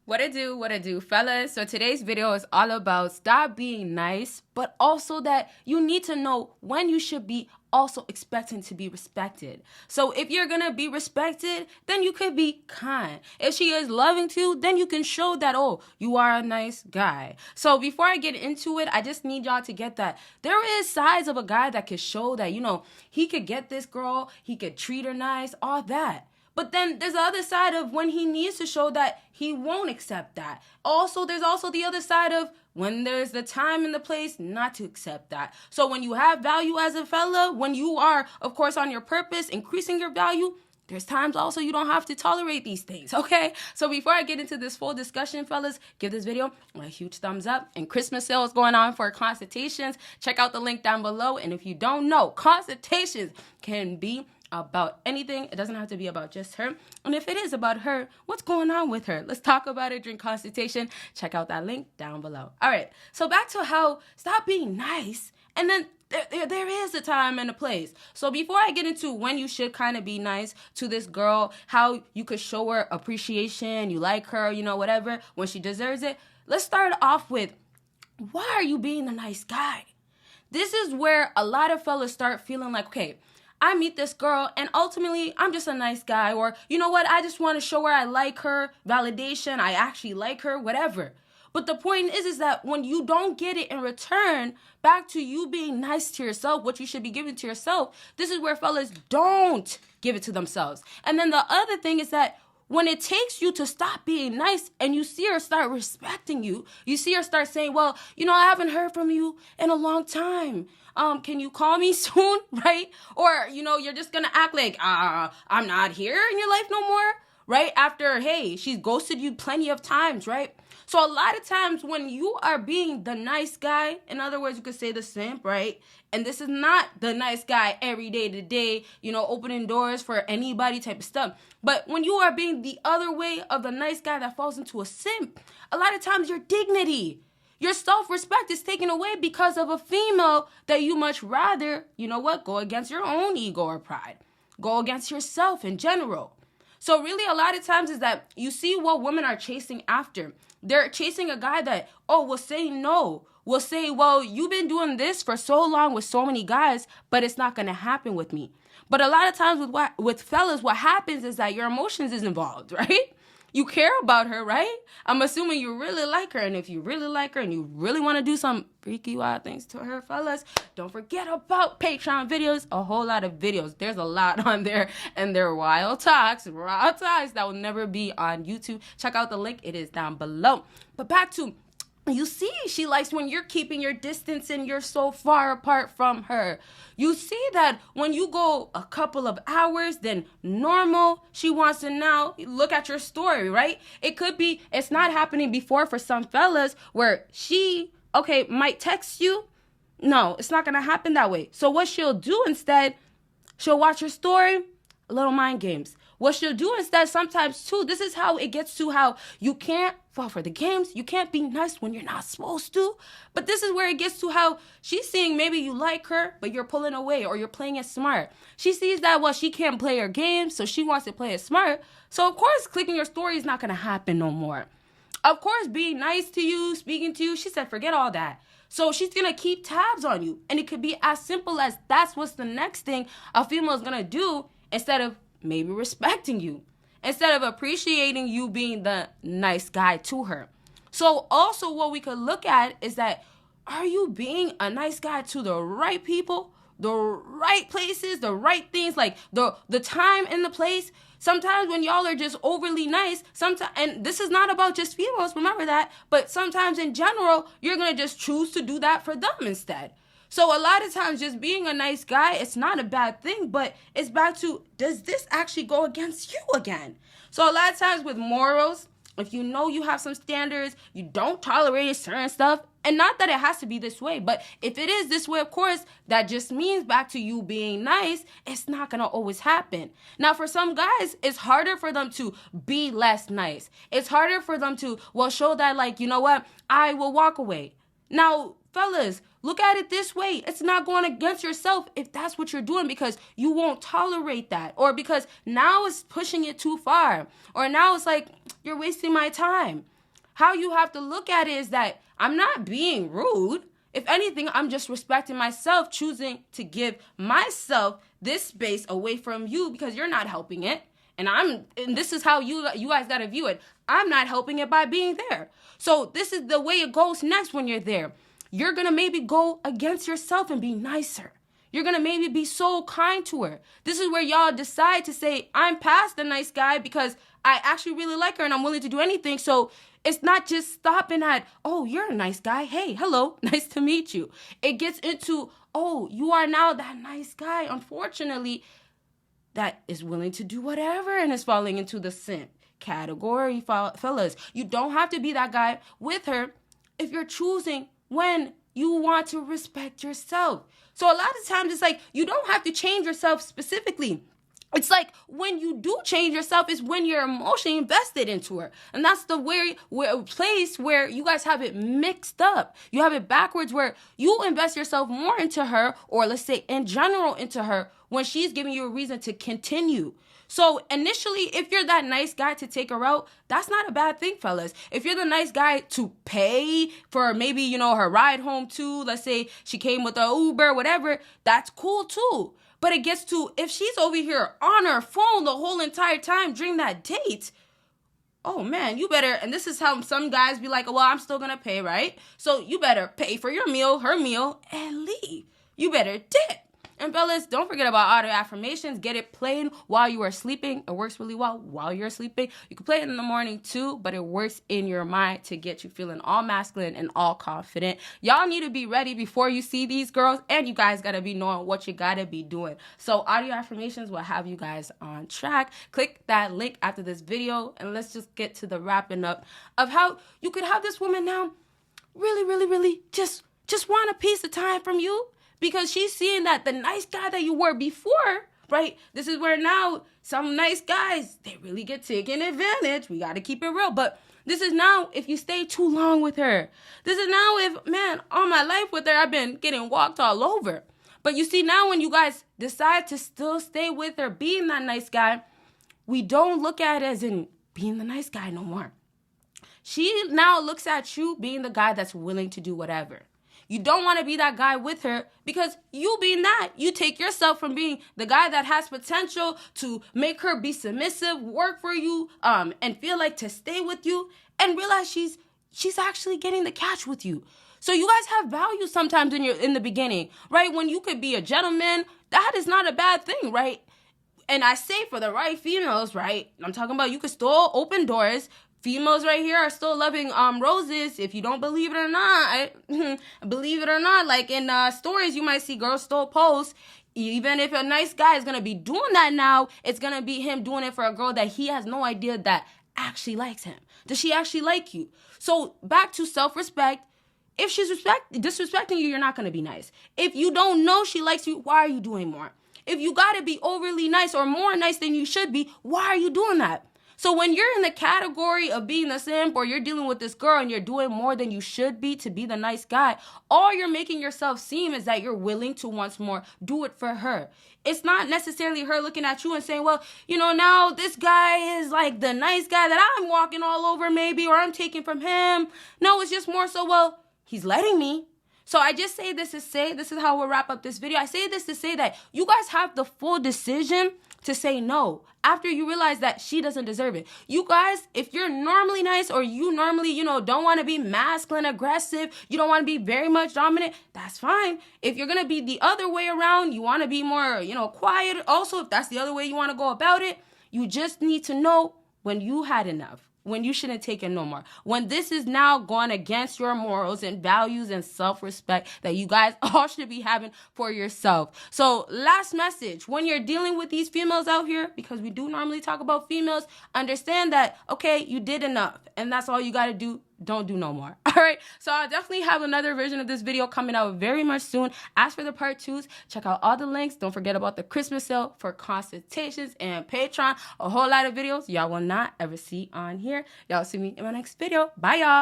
What it do, fellas? So today's video is all about stop being nice, but also that you need to know when you should be also expecting to be respected. So if you're gonna be respected, then you could be kind. If she is loving to you, then you can show that, oh, you are a nice guy. So before I get into it, I just need y'all to get that there is sides of a guy that could show that, he could get this girl, he could treat her nice, all that. But then there's the other side of when he needs to show that he won't accept that. Also, there's also the other side of when there's the time and the place not to accept that. So when you have value as a fella, when you are, of course, on your purpose, increasing your value, there's times also you don't have to tolerate these things, okay? So before I get into this full discussion, fellas, give this video a huge thumbs up. And Christmas sale is going on for consultations. Check out the link down below. And if you don't know, consultations can be about anything. It doesn't have to be about just her. And if it is about her, what's going on with her? Let's talk about it during consultation. Check out that link down below. All right, so back to how stop being nice. And then there is a time and a place. So before I get into when you should kind of be nice to this girl, how you could show her appreciation, you like her, whatever, when she deserves it, let's start off with, why are you being a nice guy? This is where a lot of fellas start feeling like, okay, I meet this girl and ultimately I'm just a nice guy, or you know what, I just want to show her I like her, validation, I actually like her, whatever. But the point is that when you don't get it in return, back to you being nice to yourself, what you should be giving to yourself, this is where fellas don't give it to themselves. And then the other thing is that when it takes you to stop being nice and you see her start respecting you, you see her start saying, well, I haven't heard from you in a long time. Can you call me soon, right? Or, you're just going to act like, I'm not here in your life no more, right? After, hey, she's ghosted you plenty of times, right? So a lot of times when you are being the nice guy, in other words, you could say the simp, right? And this is not the nice guy every day to day, opening doors for anybody type of stuff. But when you are being the other way of the nice guy that falls into a simp, a lot of times your dignity, your self-respect is taken away because of a female that you much rather, go against your own ego or pride. Go against yourself in general. So really a lot of times is that you see what women are chasing after. They're chasing a guy that, will say no. Will say, well, you've been doing this for so long with so many guys, but it's not going to happen with me. But a lot of times with fellas, what happens is that your emotions is involved, right? You care about her, right? I'm assuming you really like her. And if you really like her and you really want to do some freaky wild things to her, fellas, don't forget about Patreon videos. A whole lot of videos. There's a lot on there. And they're wild talks, raw talks that will never be on YouTube. Check out the link. It is down below. But back to, you see, she likes when you're keeping your distance and you're so far apart from her. You see that when you go a couple of hours, then normal, she wants to now look at your story, right? It could be, it's not happening before for some fellas where she, might text you. No, it's not going to happen that way. So what she'll do instead, she'll watch your story, a little mind games. What she'll do instead sometimes too, this is how it gets to how you can't fall for the games. You can't be nice when you're not supposed to. But this is where it gets to how she's seeing maybe you like her, but you're pulling away or you're playing it smart. She sees that, well, she can't play her game, so she wants to play it smart. So of course, clicking your story is not going to happen no more. Of course, being nice to you, speaking to you, she said, forget all that. So she's going to keep tabs on you. And it could be as simple as that's what's the next thing a female is going to do instead of maybe respecting you, instead of appreciating you being the nice guy to her. So also what we could look at is that, are you being a nice guy to the right people, the right places, the right things, like the time and the place? Sometimes when y'all are just overly nice, and this is not about just females, remember that, but sometimes in general, you're going to just choose to do that for them instead. So a lot of times just being a nice guy, it's not a bad thing, but it's back to, does this actually go against you again? So a lot of times with morals, if you know you have some standards, you don't tolerate certain stuff, and not that it has to be this way, but if it is this way, of course, that just means back to you being nice, it's not going to always happen. Now, for some guys, it's harder for them to be less nice. It's harder for them to, show that, like, you know what, I will walk away. Now, fellas, look at it this way. It's not going against yourself if that's what you're doing because you won't tolerate that, or because now it's pushing it too far, or now it's like you're wasting my time. how you have to look at it is that I'm not being rude. If anything, I'm just respecting myself, choosing to give myself this space away from you because you're not helping it. And this is how you guys got to view it. I'm not helping it by being there. So this is the way it goes next when you're there. You're going to maybe go against yourself and be nicer. You're going to maybe be so kind to her. This is where y'all decide to say, I'm past the nice guy because I actually really like her and I'm willing to do anything. So it's not just stopping at, oh, you're a nice guy. Hey, hello, nice to meet you. It gets into, oh, you are now that nice guy, unfortunately, that is willing to do whatever and is falling into the simp category, fellas. You don't have to be that guy with her if you're choosing when you want to respect yourself. So a lot of times it's like you don't have to change yourself specifically. It's like when you do change yourself is when you're emotionally invested into her. And that's the place where you guys have it mixed up. You have it backwards where you invest yourself more into her, or let's say in general into her, when she's giving you a reason to continue. So initially, if you're that nice guy to take her out, that's not a bad thing, fellas. If you're the nice guy to pay for maybe, her ride home too, let's say she came with a Uber, whatever, that's cool too. But it gets to, if she's over here on her phone the whole entire time during that date, oh man, you better, and this is how some guys be like, well, I'm still gonna pay, right? So you better pay for your meal, her meal, and leave. You better dip. And fellas, don't forget about auto affirmations. Get it playing while you are sleeping. It works really well while you're sleeping. You can play it in the morning too, but it works in your mind to get you feeling all masculine and all confident. Y'all need to be ready before you see these girls, and you guys gotta be knowing what you gotta be doing. So audio affirmations will have you guys on track. Click that link after this video, and let's just get to the wrapping up of how you could have this woman now really just want a piece of time from you. Because she's seeing that the nice guy that you were before, right? This is where now some nice guys, they really get taken advantage. We got to keep it real. But this is now if you stay too long with her. This is now if, man, all my life with her, I've been getting walked all over. But you see, now when you guys decide to still stay with her, being that nice guy, we don't look at it as in being the nice guy no more. She now looks at you being the guy that's willing to do whatever. You don't want to be that guy with her because you being that, you take yourself from being the guy that has potential to make her be submissive, work for you, and feel like to stay with you, and realize she's actually getting the catch with you. So you guys have value sometimes in the beginning, right? When you could be a gentleman, that is not a bad thing, right? And I say for the right females, right? I'm talking about you could still open doors. Females right here are still loving roses. If you don't believe it or not, believe it or not, like in stories, you might see girls still post. Even if a nice guy is going to be doing that now, it's going to be him doing it for a girl that he has no idea that actually likes him. Does she actually like you? So back to self-respect. If she's disrespecting you, you're not going to be nice. If you don't know she likes you, why are you doing more? If you got to be overly nice or more nice than you should be, why are you doing that? So when you're in the category of being a simp, or you're dealing with this girl and you're doing more than you should be to be the nice guy, all you're making yourself seem is that you're willing to once more do it for her. It's not necessarily her looking at you and saying, well, now this guy is like the nice guy that I'm walking all over maybe, or I'm taking from him. No, it's just more so, well, he's letting me. So I just say this is how we'll wrap up this video. I say this to say that you guys have the full decision to say no after you realize that she doesn't deserve it. You guys, if you're normally nice, or you normally, don't want to be masculine, aggressive, you don't want to be very much dominant, that's fine. If you're going to be the other way around, you want to be more, quiet. Also, if that's the other way you want to go about it, you just need to know when you had enough. When you shouldn't take it no more. When this is now going against your morals and values and self-respect that you guys all should be having for yourself. So last message, when you're dealing with these females out here, because we do normally talk about females, understand that, okay, you did enough. And that's all you got to do. Don't do no more. All right. So I'll definitely have another version of this video coming out very much soon. As for the part 2s, check out all the links. Don't forget about the Christmas sale for consultations and Patreon. A whole lot of videos y'all will not ever see on here. Y'all see me in my next video. Bye, y'all.